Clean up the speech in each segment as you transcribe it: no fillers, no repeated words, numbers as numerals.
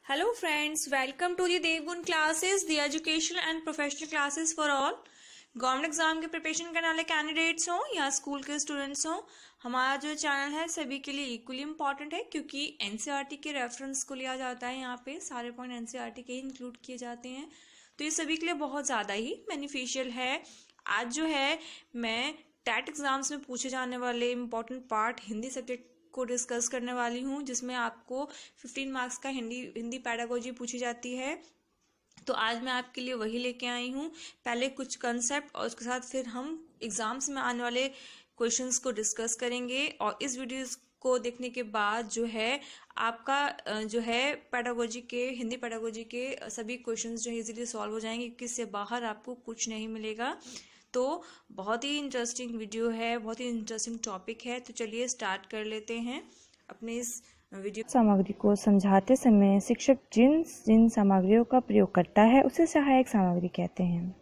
Hello friends, welcome to the Devgun classes, the educational and professional classes for all. Government exam के preparation करने वाले candidates हों या school के students हों, हमारा जो चैनल है सभी के लिए इक्वली इम्पॉर्टेंट है क्योंकि एनसीईआरटी के रेफरेंस को लिया जाता है। यहाँ पे सारे पॉइंट एनसीईआरटी के इंक्लूड किए जाते हैं, तो ये सभी के लिए बहुत ज़्यादा ही बेनिफिशियल है। आज जो है मैं टेट एग्जाम्स में पूछे जाने वाले इम्पॉर्टेंट पार्ट हिंदी सब्जेक्ट को डिस्कस करने वाली हूँ, जिसमें आपको 15 मार्क्स का हिंदी पैडागोजी पूछी जाती है। तो आज मैं आपके लिए वही लेके आई हूँ, पहले कुछ कंसेप्ट और उसके साथ फिर हम एग्जाम्स में आने वाले क्वेश्चंस को डिस्कस करेंगे। और इस वीडियो को देखने के बाद जो है आपका जो है पैडागोजी के हिंदी पैडागोजी के सभी क्वेश्चंस जो है इजीली सॉल्व हो जाएंगे क्योंकि इससे बाहर आपको कुछ नहीं मिलेगा। तो बहुत ही इंटरेस्टिंग वीडियो है, बहुत ही इंटरेस्टिंग टॉपिक है। तो चलिए स्टार्ट कर लेते हैं अपने इस वीडियो। सामग्री को समझाते समय शिक्षक जिन जिन सामग्रियों का प्रयोग करता है उसे सहायक सामग्री कहते हैं।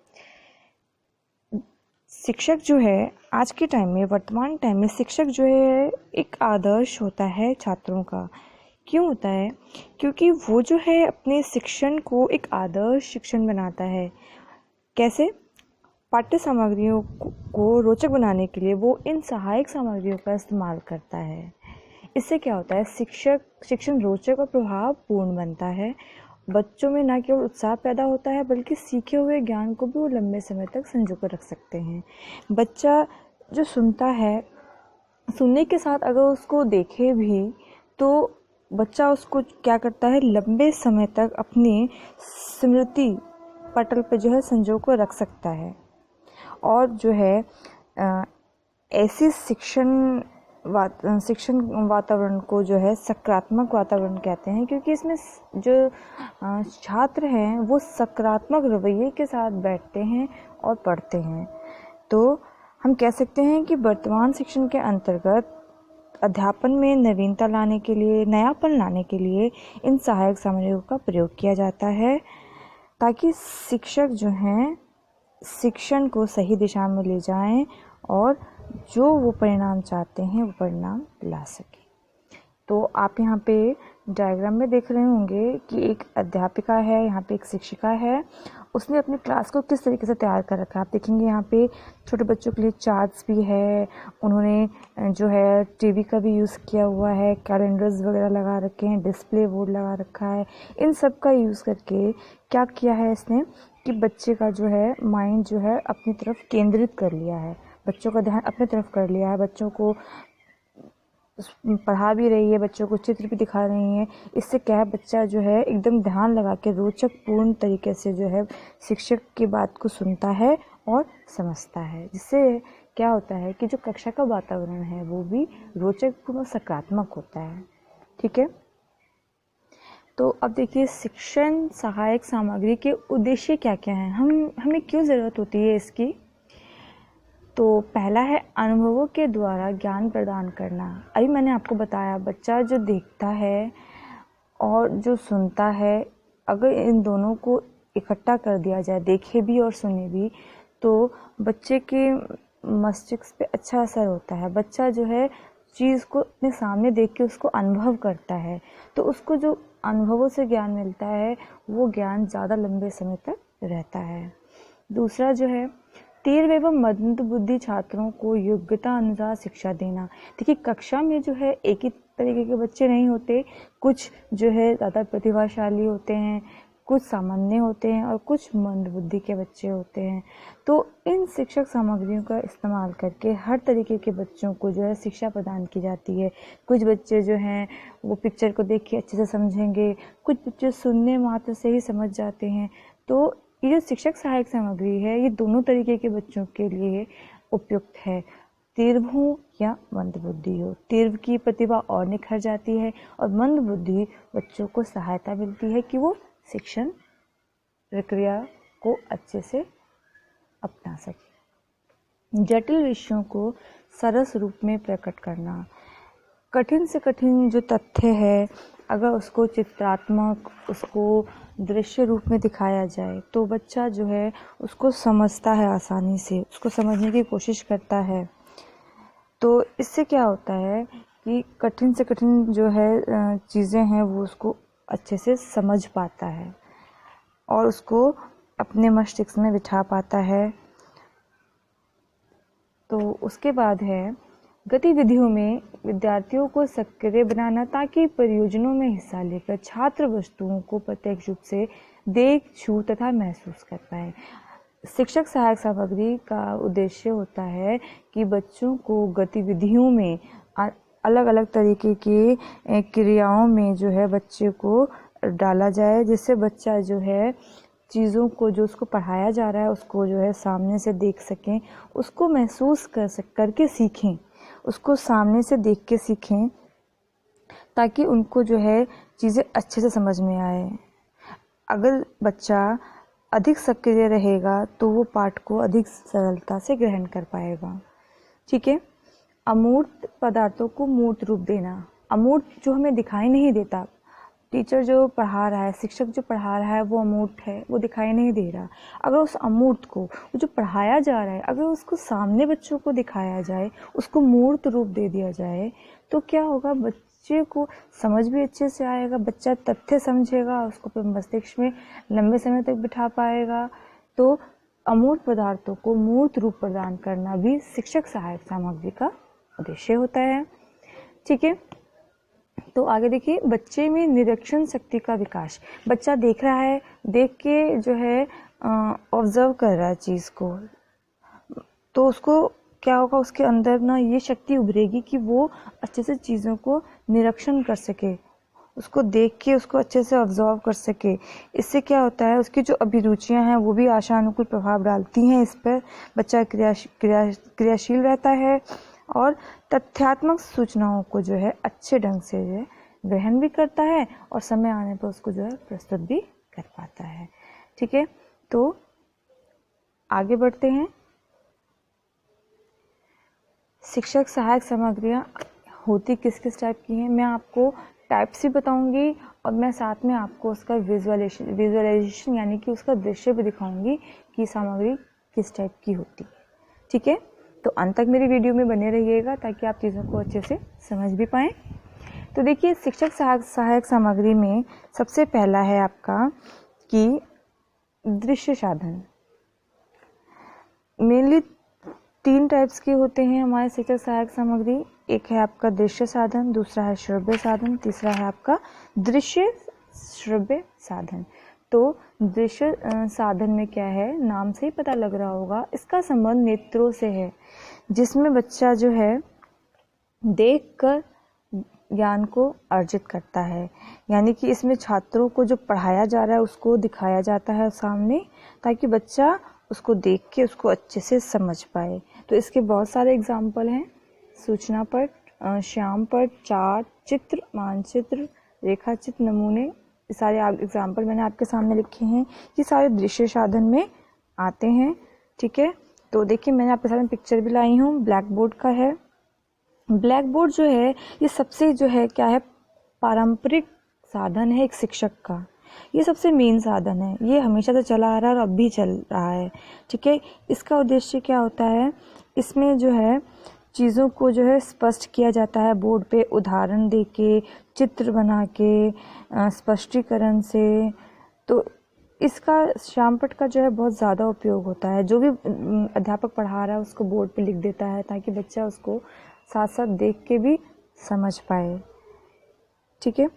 शिक्षक जो है आज के टाइम में, वर्तमान टाइम में शिक्षक जो है एक आदर्श होता है छात्रों का। क्यों होता है? क्योंकि वो जो है अपने शिक्षण को एक आदर्श शिक्षण बनाता है। कैसे? पाठ्य सामग्रियों को रोचक बनाने के लिए वो इन सहायक सामग्रियों का इस्तेमाल करता है। इससे क्या होता है? शिक्षण रोचक और प्रभावपूर्ण बनता है। बच्चों में न केवल उत्साह पैदा होता है बल्कि सीखे हुए ज्ञान को भी वो लंबे समय तक संजो कर रख सकते हैं। बच्चा जो सुनता है, सुनने के साथ अगर उसको देखे भी तो बच्चा उसको क्या करता है, लंबे समय तक अपनी स्मृति पटल पे जो है संजो कर रख सकता है। और जो है ऐसी शिक्षण वातावरण को जो है सकारात्मक वातावरण कहते हैं, क्योंकि इसमें जो छात्र हैं वो सकारात्मक रवैये के साथ बैठते हैं और पढ़ते हैं। तो हम कह सकते हैं कि वर्तमान शिक्षण के अंतर्गत अध्यापन में नवीनता लाने के लिए, नयापन लाने के लिए इन सहायक सामग्रियों का प्रयोग किया जाता है ताकि शिक्षक जो हैं शिक्षण को सही दिशा में ले जाएं और जो वो परिणाम चाहते हैं वो परिणाम ला सके। तो आप यहाँ पे डायग्राम में देख रहे होंगे कि एक अध्यापिका है, यहाँ पे एक शिक्षिका है, उसने अपनी क्लास को किस तरीके से तैयार कर रखा है। आप देखेंगे यहाँ पे छोटे बच्चों के लिए चार्ट्स भी है, उन्होंने जो है टीवी का भी यूज़ किया हुआ है, कैलेंडर्स वगैरह लगा रखे हैं, डिस्प्ले बोर्ड लगा रखा है। इन सब का यूज़ करके क्या किया है इसने कि बच्चे का जो है माइंड जो है अपनी तरफ केंद्रित कर लिया है, बच्चों का ध्यान अपनी तरफ कर लिया है, बच्चों को पढ़ा भी रही है, बच्चों को चित्र भी दिखा रही है। इससे क्या है, बच्चा जो है एकदम ध्यान लगा के रोचक पूर्ण तरीके से जो है शिक्षक की बात को सुनता है और समझता है, जिससे क्या होता है कि जो कक्षा का वातावरण है वो भी रोचक पूर्ण सकारात्मक होता है। ठीक है, तो अब देखिए शिक्षण सहायक सामग्री के उद्देश्य क्या क्या हैं, हमें क्यों ज़रूरत होती है इसकी। तो पहला है अनुभवों के द्वारा ज्ञान प्रदान करना। अभी मैंने आपको बताया बच्चा जो देखता है और जो सुनता है, अगर इन दोनों को इकट्ठा कर दिया जाए, देखे भी और सुने भी, तो बच्चे के मस्तिष्क पे अच्छा असर होता है। बच्चा जो है चीज़ को अपने सामने देख के उसको अनुभव करता है, तो उसको जो अनुभवों से ज्ञान मिलता है वो ज्ञान ज़्यादा लंबे समय तक रहता है। दूसरा जो है तीव्र एवं मंद बुद्धि छात्रों को योग्यता अनुसार शिक्षा देना। देखिए कक्षा में जो है एक ही तरीके के बच्चे नहीं होते, कुछ जो है ज़्यादा प्रतिभाशाली होते हैं, कुछ सामान्य होते हैं और कुछ मंद बुद्धि के बच्चे होते हैं। तो इन शिक्षक सामग्रियों का इस्तेमाल करके हर तरीके के बच्चों को जो है शिक्षा प्रदान की जाती है। कुछ बच्चे जो हैं वो पिक्चर को देख के अच्छे से समझेंगे, कुछ बच्चे सुनने मात्र से ही समझ जाते हैं। तो ये जो शिक्षक सहायक सामग्री है ये दोनों तरीके के बच्चों के लिए उपयुक्त है, तीव्र हो या मंद बुद्धि हो। तीव्र की प्रतिभा और निखर जाती है और मंद बुद्धि बच्चों को सहायता मिलती है कि वो शिक्षण प्रक्रिया को अच्छे से अपना सके। जटिल विषयों को सरस रूप में प्रकट करना। कठिन से कठिन जो तथ्य है अगर उसको चित्रात्मक, उसको दृश्य रूप में दिखाया जाए तो बच्चा जो है उसको समझता है, आसानी से उसको समझने की कोशिश करता है। तो इससे क्या होता है कि कठिन से कठिन जो है चीज़ें हैं वो उसको अच्छे से समझ पाता है और उसको अपने मस्तिष्क में बिठा पाता है। तो उसके बाद है गतिविधियों में विद्यार्थियों को सक्रिय बनाना, ताकि परियोजनाओं में हिस्सा लेकर छात्र वस्तुओं को प्रत्यक्ष रूप से देख, छू तथा महसूस कर पाए। शिक्षक सहायक सामग्री का उद्देश्य होता है कि बच्चों को गतिविधियों में अलग अलग तरीके की क्रियाओं में जो है बच्चे को डाला जाए, जिससे बच्चा जो है चीज़ों को जो उसको पढ़ाया जा रहा है उसको जो है सामने से देख सकें, उसको महसूस करके सीखें, उसको सामने से देख के सीखें, ताकि उनको जो है चीज़ें अच्छे से समझ में आए। अगर बच्चा अधिक सक्रिय रहेगा तो वो पाठ को अधिक सरलता से ग्रहण कर पाएगा। ठीक है। अमूर्त पदार्थों को मूर्त रूप देना। अमूर्त जो हमें दिखाई नहीं देता, टीचर जो पढ़ा रहा है, शिक्षक जो पढ़ा रहा है वो अमूर्त है, वो दिखाई नहीं दे रहा। अगर उस अमूर्त को, जो पढ़ाया जा रहा है, अगर उसको सामने बच्चों को दिखाया जाए, उसको मूर्त रूप दे दिया जाए, तो क्या होगा, बच्चे को समझ भी अच्छे से आएगा, बच्चा तथ्य समझेगा, उसको अपने मस्तिष्क में लंबे समय तक बिठा पाएगा। तो अमूर्त पदार्थों को मूर्त रूप प्रदान करना भी शिक्षक सहायक सामग्री का उद्देश्य होता है। ठीक है। तो आगे देखिए, बच्चे में निरीक्षण शक्ति का विकास। बच्चा देख रहा है, देख के जो है ऑब्जर्व कर रहा है चीज़ को, तो उसको क्या होगा, उसके अंदर ना ये शक्ति उभरेगी कि वो अच्छे से चीज़ों को निरीक्षण कर सके, उसको देख के उसको अच्छे से ऑब्जर्व कर सके। इससे क्या होता है, उसकी जो अभिरुचियां हैं वो भी आशानुकूल प्रभाव डालती हैं इस पर। बच्चा क्रियाशील रहता है और तथ्यात्मक सूचनाओं को जो है अच्छे ढंग से जो है ग्रहण भी करता है और समय आने पर उसको जो है प्रस्तुत भी कर पाता है। ठीक है। तो आगे बढ़ते हैं। शिक्षक सहायक सामग्रियाँ होती किस किस टाइप की हैं, मैं आपको टाइप्स ही बताऊंगी और मैं साथ में आपको उसका विजुअलाइजेशन यानी कि उसका दृश्य भी दिखाऊंगी कि सामग्री किस टाइप की होती है। ठीक है। तो अंत तक मेरी वीडियो में बने रहिएगा ताकि आप चीज़ों को अच्छे से समझ भी पाएँ। तो देखिए, शिक्षक सहायक सामग्री में सबसे पहला है आपका कि दृश्य साधन। मेनली 3 टाइप्स के होते हैं हमारे शिक्षक सहायक सामग्री। एक है आपका दृश्य साधन, दूसरा है श्रव्य साधन, तीसरा है आपका दृश्य श्रव्य साधन। तो दृश्य साधन में क्या है, नाम से ही पता लग रहा होगा, इसका संबंध नेत्रों से है, जिसमें बच्चा जो है देखकर ज्ञान को अर्जित करता है। यानी कि इसमें छात्रों को जो पढ़ाया जा रहा है उसको दिखाया जाता है सामने, ताकि बच्चा उसको देख के उसको अच्छे से समझ पाए। तो इसके बहुत सारे एग्जाम्पल हैं, सूचना पट, श्याम पट, चार्ट, चित्र, मानचित्र, रेखा चित्र, नमूने, ये सारे एग्जाम्पल मैंने आपके सामने लिखे हैं। ये सारे दृश्य साधन में आते हैं। ठीक है। तो देखिए, मैंने आपके सामने पिक्चर भी लाई हूँ, ब्लैक बोर्ड का है। ब्लैक बोर्ड जो है ये सबसे जो है क्या है, पारंपरिक साधन है एक शिक्षक का। ये सबसे मेन साधन है, ये हमेशा से चला आ रहा है और अब भी चल रहा है। ठीक है। इसका उद्देश्य क्या होता है, इसमें जो है चीज़ों को जो है स्पष्ट किया जाता है बोर्ड पे, उदाहरण दे के, चित्र बना के, स्पष्टीकरण से। तो इसका श्यामपट का जो है बहुत ज़्यादा उपयोग होता है। जो भी अध्यापक पढ़ा रहा है उसको बोर्ड पे लिख देता है ताकि बच्चा उसको साथ साथ देख के भी समझ पाए। ठीक है।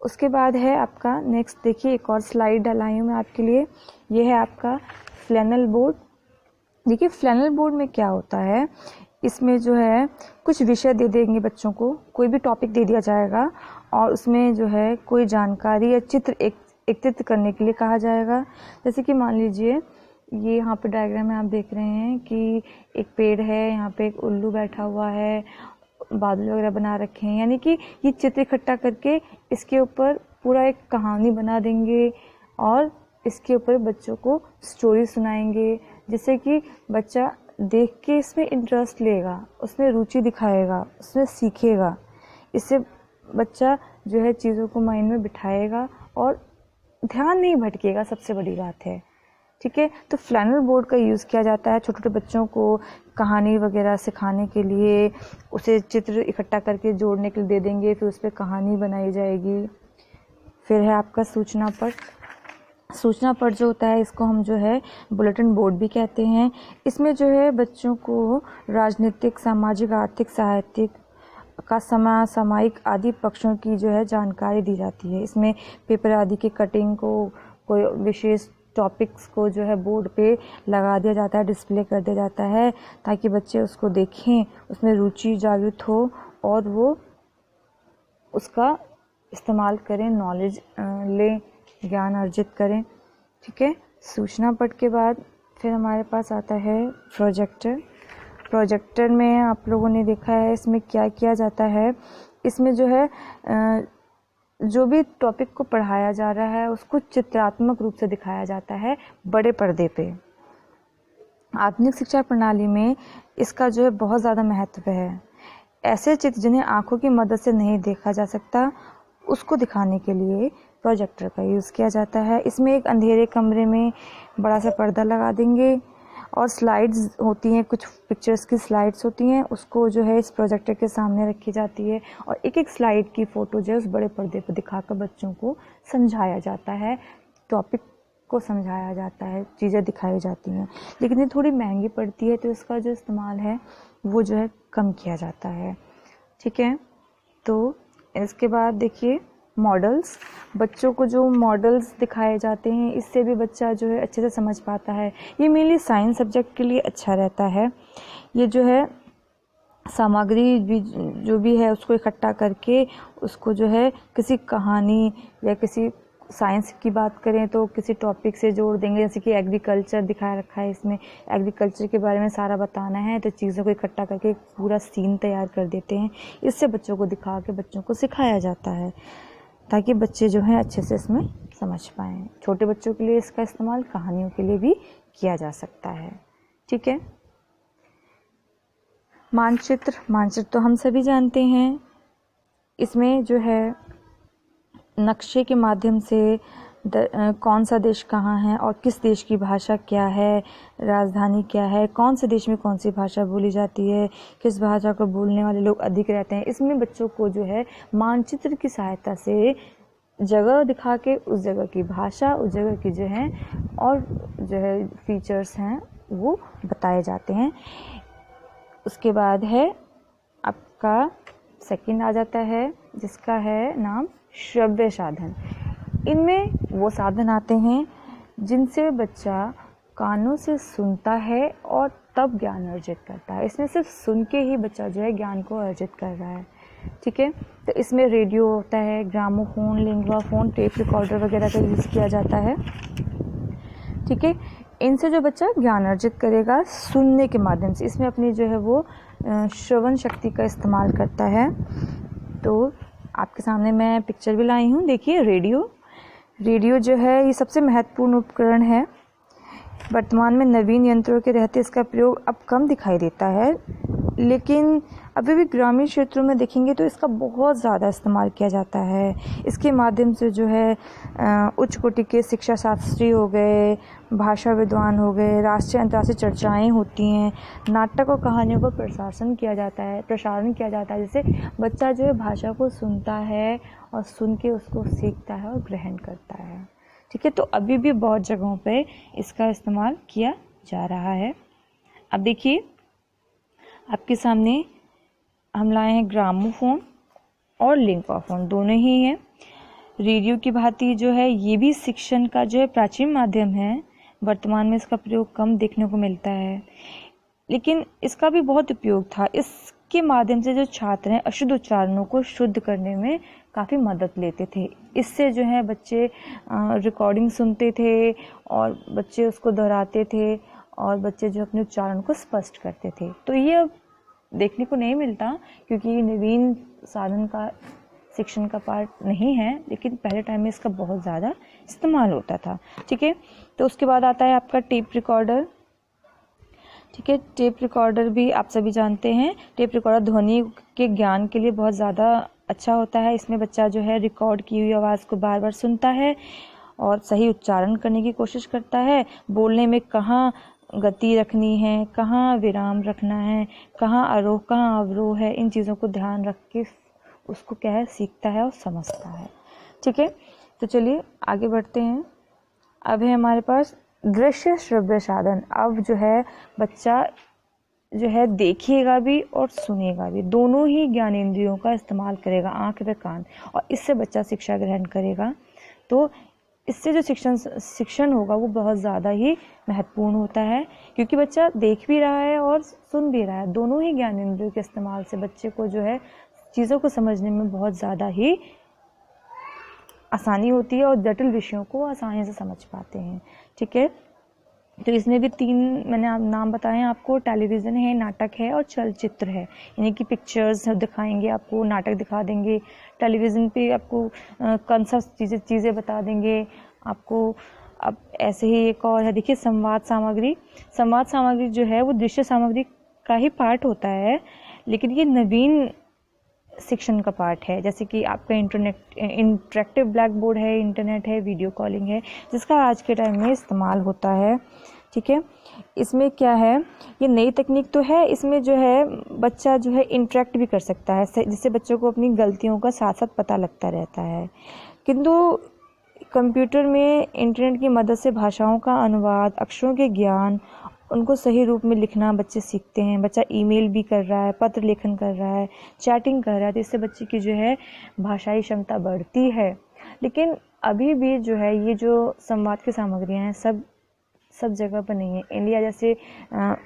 उसके बाद है आपका नेक्स्ट, देखिए एक और स्लाइड डालाई हूँ मैं आपके लिए, ये है आपका फ्लैनल बोर्ड। देखिए, फ्लैनल बोर्ड में क्या होता है, इसमें जो है कुछ विषय दे देंगे बच्चों को, कोई भी टॉपिक दे दिया जाएगा और उसमें जो है कोई जानकारी या चित्र एकत्रित करने के लिए कहा जाएगा। जैसे कि मान लीजिए ये यहाँ पे डायग्राम में आप देख रहे हैं कि एक पेड़ है, यहाँ पे एक उल्लू बैठा हुआ है, बादल वगैरह बना रखे हैं, यानी कि ये चित्र इकट्ठा करके इसके ऊपर पूरा एक कहानी बना देंगे और इसके ऊपर बच्चों को स्टोरी सुनाएंगे, जिससे कि बच्चा देख के इसमें इंटरेस्ट लेगा, उसमें रुचि दिखाएगा, उसमें सीखेगा। इससे बच्चा जो है चीज़ों को माइंड में बिठाएगा और ध्यान नहीं भटकेगा, सबसे बड़ी बात है। ठीक है। तो फ्लैनल बोर्ड का यूज़ किया जाता है छोटे छोटे बच्चों को कहानी वगैरह सिखाने के लिए, उसे चित्र इकट्ठा करके जोड़ने के लिए दे देंगे, फिर उस पर कहानी बनाई जाएगी। फिर है आपका सूचना पट। सूचना पट जो होता है इसको हम जो है बुलेटिन बोर्ड भी कहते हैं। इसमें जो है बच्चों को राजनीतिक, सामाजिक, आर्थिक, साहित्यिक का सामायिक आदि पक्षों की जो है जानकारी दी जाती है। इसमें पेपर आदि की कटिंग को, कोई विशेष टॉपिक्स को जो है बोर्ड पे लगा दिया जाता है, डिस्प्ले कर दिया जाता है, ताकि बच्चे उसको देखें, उसमें रुचि जागृत हो और वो उसका इस्तेमाल करें, नॉलेज लें, ज्ञान अर्जित करें। ठीक है। सूचना पट के बाद फिर हमारे पास आता है प्रोजेक्टर। प्रोजेक्टर में आप लोगों ने देखा है इसमें क्या किया जाता है। इसमें जो है जो भी टॉपिक को पढ़ाया जा रहा है उसको चित्रात्मक रूप से दिखाया जाता है बड़े पर्दे पे। आधुनिक शिक्षा प्रणाली में इसका जो है बहुत ज़्यादा महत्व है। ऐसे चित्र जिन्हें आँखों की मदद से नहीं देखा जा सकता, उसको दिखाने के लिए प्रोजेक्टर का यूज़ किया जाता है। इसमें एक अंधेरे कमरे में बड़ा सा पर्दा लगा देंगे और स्लाइड्स होती हैं, कुछ पिक्चर्स की स्लाइड्स होती हैं, उसको जो है इस प्रोजेक्टर के सामने रखी जाती है और एक एक स्लाइड की फ़ोटो जो है उस बड़े पर्दे पर दिखाकर बच्चों को समझाया जाता है, टॉपिक को समझाया जाता है, चीज़ें दिखाई जाती हैं। लेकिन ये थोड़ी महंगी पड़ती है तो इसका जो इस्तेमाल है वो जो है कम किया जाता है। ठीक है। तो इसके बाद देखिए मॉडल्स। बच्चों को जो मॉडल्स दिखाए जाते हैं इससे भी बच्चा जो है अच्छे से समझ पाता है। ये मेनली साइंस सब्जेक्ट के लिए अच्छा रहता है। ये जो है सामग्री भी जो भी है उसको इकट्ठा करके उसको जो है किसी कहानी या किसी साइंस की बात करें तो किसी टॉपिक से जोड़ देंगे। जैसे कि एग्रीकल्चर दिखाया रखा है, इसमें एग्रीकल्चर के बारे में सारा बताना है तो चीज़ों को इकट्ठा करके पूरा सीन तैयार कर देते हैं। इससे बच्चों को दिखा के बच्चों को सिखाया जाता है ताकि बच्चे जो हैं अच्छे से इसमें समझ पाएँ। छोटे बच्चों के लिए इसका इस्तेमाल कहानियों के लिए भी किया जा सकता है। ठीक है। मानचित्र। मानचित्र तो हम सभी जानते हैं। इसमें जो है नक्शे के माध्यम से कौन सा देश कहाँ है और किस देश की भाषा क्या है, राजधानी क्या है, कौन से देश में कौन सी भाषा बोली जाती है, किस भाषा को बोलने वाले लोग अधिक रहते हैं। इसमें बच्चों को जो है मानचित्र की सहायता से जगह दिखा के उस जगह की भाषा, उस जगह की जो है और जो है फीचर्स हैं वो बताए जाते हैं। उसके बाद है आपका सेकंड आ जाता है जिसका है नाम श्रव्य साधन। इनमें वो साधन आते हैं जिनसे बच्चा कानों से सुनता है और तब ज्ञान अर्जित करता है। इसमें सिर्फ सुन के ही बच्चा जो है ज्ञान को अर्जित कर रहा है। ठीक है। तो इसमें रेडियो होता है, gramophone, lingua phone, tape recorder वगैरह का यूज़ किया जाता है। ठीक है। इनसे जो बच्चा ज्ञान अर्जित करेगा सुनने के माध्यम से, इसमें अपनी जो है वो श्रवण शक्ति का इस्तेमाल करता है। तो आपके सामने मैं पिक्चर भी लाई हूँ। देखिए रेडियो। रेडियो जो है ये सबसे महत्वपूर्ण उपकरण है। वर्तमान में नवीन यंत्रों के रहते इसका प्रयोग अब कम दिखाई देता है, लेकिन अभी भी ग्रामीण क्षेत्रों में देखेंगे तो इसका बहुत ज़्यादा इस्तेमाल किया जाता है। इसके माध्यम से जो है उच्च कोटि के शिक्षा शास्त्री हो गए, भाषा विद्वान हो गए, राष्ट्रीय अंतर्राष्ट्रीय चर्चाएं होती हैं, नाटक और कहानियों का प्रसारण किया जाता है, जिससे बच्चा जो है भाषा को सुनता है और सुन के उसको सीखता है और ग्रहण करता है। ठीक है। तो अभी भी बहुत जगहों पे इसका इस्तेमाल किया जा रहा है। अब देखिए आपके सामने हम लाए हैं ग्रामोफोन और लिंगुआ फोन, दोनों ही हैं। रेडियो की भांति जो है ये भी शिक्षण का जो है प्राचीन माध्यम है। वर्तमान में इसका प्रयोग कम देखने को मिलता है, लेकिन इसका भी बहुत उपयोग था। इसके माध्यम से जो छात्र हैं अशुद्ध उच्चारणों को शुद्ध करने में काफ़ी मदद लेते थे। इससे जो है बच्चे रिकॉर्डिंग सुनते थे और बच्चे उसको दोहराते थे और बच्चे जो अपने उच्चारण को स्पष्ट करते थे। तो ये अब देखने को नहीं मिलता क्योंकि ये नवीन साधन का शिक्षण का पार्ट नहीं है, लेकिन पहले टाइम में इसका बहुत ज़्यादा इस्तेमाल होता था। ठीक है। तो उसके बाद आता है आपका टेप रिकॉर्डर। ठीक है। टेप रिकॉर्डर भी आप सभी जानते हैं। टेप रिकॉर्डर ध्वनि के ज्ञान के लिए बहुत ज़्यादा अच्छा होता है। इसमें बच्चा जो है रिकॉर्ड की हुई आवाज़ को बार बार सुनता है और सही उच्चारण करने की कोशिश करता है। बोलने में कहाँ गति रखनी है, कहाँ विराम रखना है, कहाँ आरोह कहाँ अवरोह है, इन चीज़ों को ध्यान रख के उसको क्या है सीखता है और समझता है। ठीक है। तो चलिए आगे बढ़ते हैं। अब है हमारे पास दृश्य श्रव्य साधन। अब जो है बच्चा जो है देखेगा भी और सुनेगा भी, दोनों ही ज्ञानेंद्रियों का इस्तेमाल करेगा, आँख व कान, और इससे बच्चा शिक्षा ग्रहण करेगा। तो इससे जो शिक्षण होगा वो बहुत ज़्यादा ही महत्वपूर्ण होता है, क्योंकि बच्चा देख भी रहा है और सुन भी रहा है। दोनों ही ज्ञानेंद्रियों के इस्तेमाल से बच्चे को जो है चीज़ों को समझने में बहुत ज़्यादा ही आसानी होती है और जटिल विषयों को आसानी से समझ पाते हैं। ठीक है, तो इसमें भी 3 मैंने नाम बताए हैं आपको। टेलीविज़न है, नाटक है और चलचित्र है, यानी कि पिक्चर्स दिखाएंगे आपको, नाटक दिखा देंगे, टेलीविज़न पे आपको कॉन्सेप्ट चीज़ें बता देंगे आपको। अब ऐसे ही एक और है, देखिए संवाद सामग्री। संवाद सामग्री जो है वो दृश्य सामग्री का ही पार्ट होता है, लेकिन ये नवीन शिक्षण का पार्ट है। जैसे कि आपका इंटरेक्टिव ब्लैक बोर्ड है, इंटरनेट है, वीडियो कॉलिंग है, जिसका आज के टाइम में इस्तेमाल होता है। ठीक है, इसमें क्या है, ये नई तकनीक तो है, इसमें जो है बच्चा जो है इंटरेक्ट भी कर सकता है, जिससे बच्चों को अपनी गलतियों का साथ साथ पता लगता रहता है। किंतु कंप्यूटर में इंटरनेट की मदद से भाषाओं का अनुवाद, अक्षरों के ज्ञान, उनको सही रूप में लिखना बच्चे सीखते हैं। बच्चा ईमेल भी कर रहा है, पत्र लेखन कर रहा है, चैटिंग कर रहा है, तो इससे बच्चे की जो है भाषाई क्षमता बढ़ती है। लेकिन अभी भी जो है ये जो संवाद की सामग्रियाँ हैं सब जगह पर नहीं है। इंडिया जैसे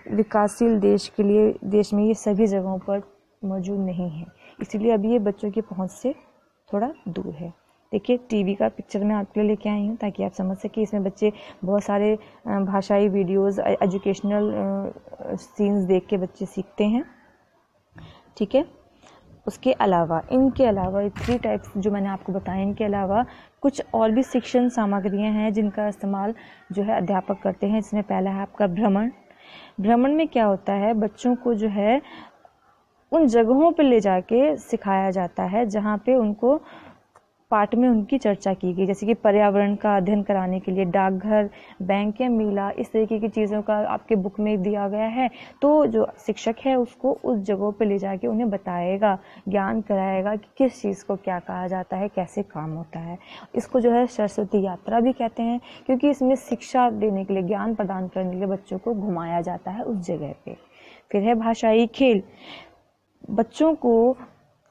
विकासशील देश में ये सभी जगहों पर मौजूद नहीं है, इसीलिए अभी ये बच्चों की पहुँच से थोड़ा दूर है। देखिए टीवी का पिक्चर मैं आपके लिए लेके आई हूँ ताकि आप समझ सकें। इसमें बच्चे बहुत सारे भाषाई वीडियोस, एजुकेशनल सीन्स देख के बच्चे सीखते हैं। ठीक है, उसके अलावा इनके अलावा 3 टाइप्स जो मैंने आपको बताए, इनके अलावा कुछ और भी शिक्षण सामग्रियाँ हैं जिनका इस्तेमाल जो है अध्यापक करते हैं। इसमें पहला है आपका भ्रमण। भ्रमण में क्या होता है, बच्चों को जो है उन जगहों पर ले जाके सिखाया जाता है जहाँ पे उनको पाठ में उनकी चर्चा की गई। जैसे कि पर्यावरण का अध्ययन कराने के लिए डाकघर, बैंक या मेला, इस तरीके की चीज़ों का आपके बुक में दिया गया है। तो जो शिक्षक है उसको उस जगहों पे ले जाके उन्हें बताएगा, ज्ञान कराएगा कि किस चीज़ को क्या कहा जाता है, कैसे काम होता है। इसको जो है सरस्वती यात्रा भी कहते हैं, क्योंकि इसमें शिक्षा देने के लिए, ज्ञान प्रदान करने के लिए बच्चों को घुमाया जाता है उस जगह पे। फिर है भाषाई खेल। बच्चों को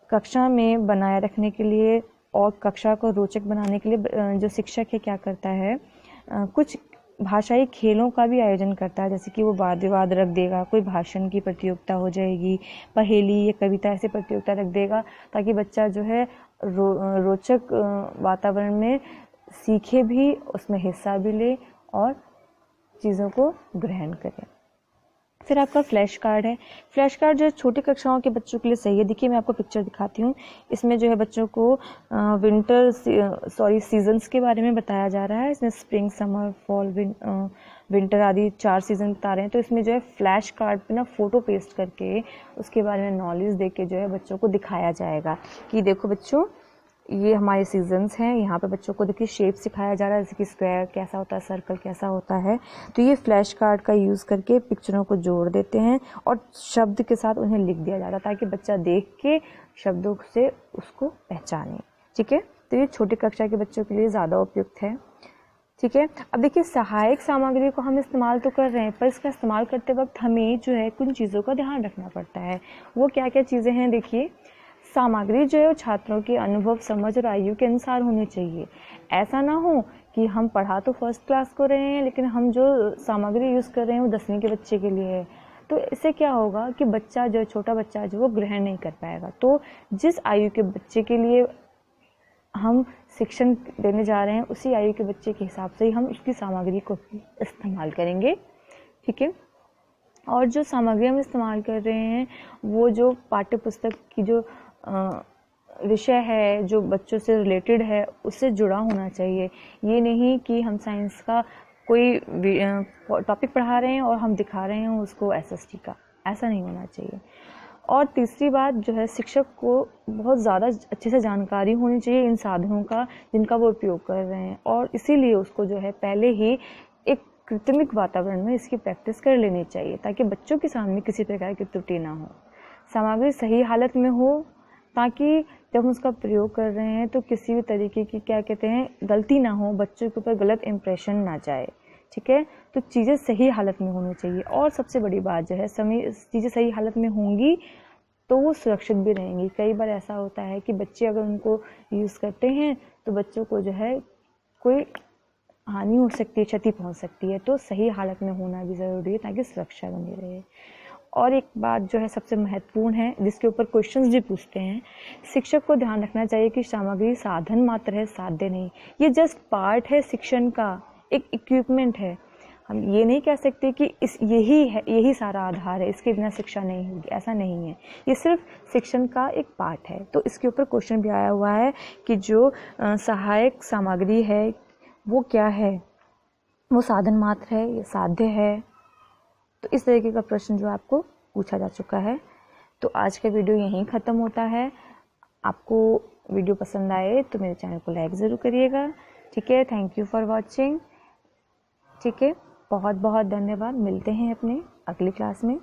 कक्षा में बनाए रखने के लिए और कक्षा को रोचक बनाने के लिए जो शिक्षक है क्या करता है, कुछ भाषाई खेलों का भी आयोजन करता है। जैसे कि वो वाद विवाद रख देगा, कोई भाषण की प्रतियोगिता हो जाएगी, पहेली या कविता ऐसे प्रतियोगिता रख देगा, ताकि बच्चा जो है रोचक वातावरण में सीखे भी, उसमें हिस्सा भी ले और चीज़ों को ग्रहण करे। फिर आपका फ्लैश कार्ड है। फ्लैश कार्ड जो छोटी कक्षाओं के बच्चों के लिए सही है। देखिए मैं आपको पिक्चर दिखाती हूँ। इसमें जो है बच्चों को सीजन्स के बारे में बताया जा रहा है। इसमें स्प्रिंग, समर, फॉल, विंटर आदि 4 सीज़न बता रहे हैं। तो इसमें जो है फ्लैश कार्ड पे ना फ़ोटो पेस्ट करके उसके बारे में नॉलेज दे के जो है बच्चों को दिखाया जाएगा कि देखो बच्चों ये हमारे सीजन्स हैं। यहाँ पे बच्चों को देखिए शेप सिखाया जा रहा है, जैसे कि स्क्वायर कैसा होता है, सर्कल कैसा होता है। तो ये फ्लैश कार्ड का यूज़ करके पिक्चरों को जोड़ देते हैं और शब्द के साथ उन्हें लिख दिया जाता है, ताकि बच्चा देख के शब्दों से उसको पहचाने। ठीक है, तो ये छोटी कक्षा के बच्चों के लिए ज़्यादा उपयुक्त है। ठीक है, अब देखिए सहायक सामग्री को हम इस्तेमाल तो कर रहे हैं, पर इसका इस्तेमाल करते वक्त हमें जो है कुछ चीज़ों का ध्यान रखना पड़ता है। वो क्या क्या चीज़ें हैं, देखिए सामग्री जो है वो छात्रों के अनुभव, समझ और आयु के अनुसार होनी चाहिए। ऐसा ना हो कि हम पढ़ा तो फर्स्ट क्लास को रहे हैं, लेकिन हम जो सामग्री यूज़ कर रहे हैं वो 10वीं के बच्चे के लिए है। तो इससे क्या होगा कि बच्चा जो छोटा बच्चा जो वो ग्रहण नहीं कर पाएगा। तो जिस आयु के बच्चे के लिए हम शिक्षण देने जा रहे हैं, उसी आयु के बच्चे के हिसाब से ही हम उसकी सामग्री को इस्तेमाल करेंगे। ठीक है, और जो सामग्री हम इस्तेमाल कर रहे हैं वो जो पाठ्य पुस्तक की जो विषय है, जो बच्चों से रिलेटेड है, उससे जुड़ा होना चाहिए। ये नहीं कि हम साइंस का कोई टॉपिक पढ़ा रहे हैं और हम दिखा रहे हैं उसको SST का, ऐसा नहीं होना चाहिए। और तीसरी बात जो है, शिक्षक को बहुत ज़्यादा अच्छे से जानकारी होनी चाहिए इन साधनों का जिनका वो उपयोग कर रहे हैं, और इसीलिए उसको जो है पहले ही एक कृत्रिमिक वातावरण में इसकी प्रैक्टिस कर लेनी चाहिए, ताकि बच्चों के सामने किसी प्रकार की त्रुटि ना हो। सामग्री सही हालत में हो, ताकि जब हम उसका प्रयोग कर रहे हैं तो किसी भी तरीके की क्या कहते हैं गलती ना हो, बच्चों के ऊपर गलत इम्प्रेशन ना जाए। ठीक है, तो चीज़ें सही हालत में होनी चाहिए। और सबसे बड़ी बात जो है, चीज़ें सही हालत में होंगी तो वो सुरक्षित भी रहेंगी। कई बार ऐसा होता है कि बच्चे अगर उनको यूज़ करते हैं तो बच्चों को जो है कोई हानि हो सकती है, क्षति पहुंच सकती है। तो सही हालत में होना भी ज़रूरी है ताकि सुरक्षा बनी रहे। और एक बात जो है सबसे महत्वपूर्ण है, जिसके ऊपर क्वेश्चंस भी पूछते हैं, शिक्षक को ध्यान रखना चाहिए कि सामग्री साधन मात्र है, साध्य नहीं। ये जस्ट पार्ट है शिक्षण का, एक इक्विपमेंट है। हम ये नहीं कह सकते कि यही सारा आधार है, इसके बिना शिक्षा नहीं होगी, ऐसा नहीं है। ये सिर्फ शिक्षण का एक पार्ट है। तो इसके ऊपर क्वेश्चन भी आया हुआ है कि जो सहायक सामग्री है वो क्या है, वो साधन मात्र है या साध्य है। तो इस तरीके का प्रश्न जो आपको पूछा जा चुका है। तो आज का वीडियो यहीं ख़त्म होता है। आपको वीडियो पसंद आए तो मेरे चैनल को लाइक ज़रूर करिएगा। ठीक है, थैंक यू फॉर वॉचिंग। ठीक है, बहुत बहुत धन्यवाद। मिलते हैं अपने अगली क्लास में।